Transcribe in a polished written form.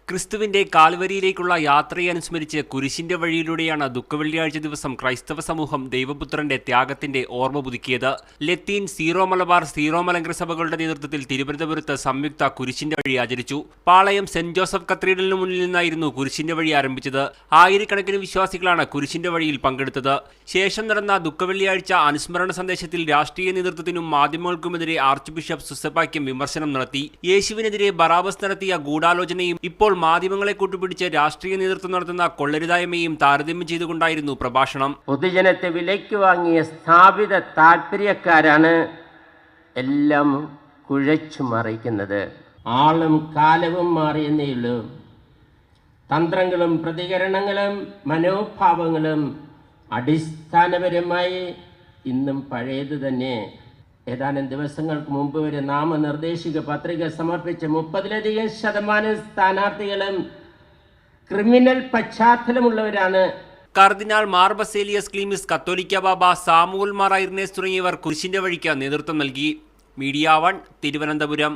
ക്രിസ്തുവിന്റെ കാൽവരിയിലേക്കുള്ള യാത്രയെ അനുസ്മരിച്ച് കുരിശിന്റെ വഴിയിലൂടെയാണ് ദുഃഖവെള്ളിയാഴ്ച ദിവസം ക്രൈസ്തവ സമൂഹം ദൈവപുത്രന്റെ ത്യാഗത്തിന്റെ ഓർമ്മ പുതുക്കിയത്. ലത്തീൻ, സീറോ മലബാർ, സീറോ മലങ്കര സഭകളുടെ നേതൃത്വത്തിൽ തിരുവനന്തപുരത്ത് സംയുക്ത കുരിശിന്റെ വഴി ആചരിച്ചു. പാളയം സെന്റ് ജോസഫ് കത്തീഡ്രലിന് മുന്നിൽ നിന്നായിരുന്നു കുരിശിന്റെ വഴി ആരംഭിച്ചത്. ആയിരക്കണക്കിന് വിശ്വാസികളാണ് കുരിശിന്റെ വഴിയിൽ പങ്കെടുത്തത്. ശേഷം നടന്ന ദുഃഖവെള്ളിയാഴ്ച അനുസ്മരണ സന്ദേശത്തിൽ രാഷ്ട്രീയ നേതൃത്വത്തിനും മാധ്യമങ്ങൾക്കുമെതിരെ ആർച്ച് ബിഷപ്പ് സുസപാക്യം വിമർശനം നടത്തി. യേശുവിനെതിരെ ബറാബസ് നടത്തിയ ഗൂഢാലോചനയും ഇപ്പോൾ മാധ്യമങ്ങളെ കൂട്ടുപിടിച്ച് രാഷ്ട്രീയ നേതൃത്വം നടത്തുന്ന കൊള്ളരുതായ്മയും താരതമ്യം ചെയ്തുകൊണ്ടായിരുന്നു പ്രഭാഷണം. പൊതുജനത്തെ വിലയ്ക്ക് വാങ്ങിയ സ്ഥാപിത താല്പര്യക്കാരാണ് എല്ലാം കുഴച്ചു മറിക്കുന്നത്. ആളും കാലവും മാറിയെന്നേയുള്ളൂ. തന്ത്രങ്ങളും പ്രതികരണങ്ങളും മനോഭാവങ്ങളും അടിസ്ഥാനപരമായി ഇന്നും പഴയത് തന്നെ. ഏതാനും ദിവസങ്ങൾക്ക് മുമ്പ് വരെ നാമനിർദ്ദേശിക പത്രിക സമർപ്പിച്ച 30% സ്ഥാനാർത്ഥികളും ക്രിമിനൽ പശ്ചാത്തലമുള്ളവരാണ്. കർദിനാൾ മാർ ബസേലിയസ് ക്ലീമിസ്, കത്തോലിക്ക ബാബ സാമുവൽ മാർ ഐർനേസ് തുടങ്ങിയവർ കുരിശിന്റെ വഴിക്ക് നേതൃത്വം നൽകി. മീഡിയ 1 തിരുവനന്തപുരം.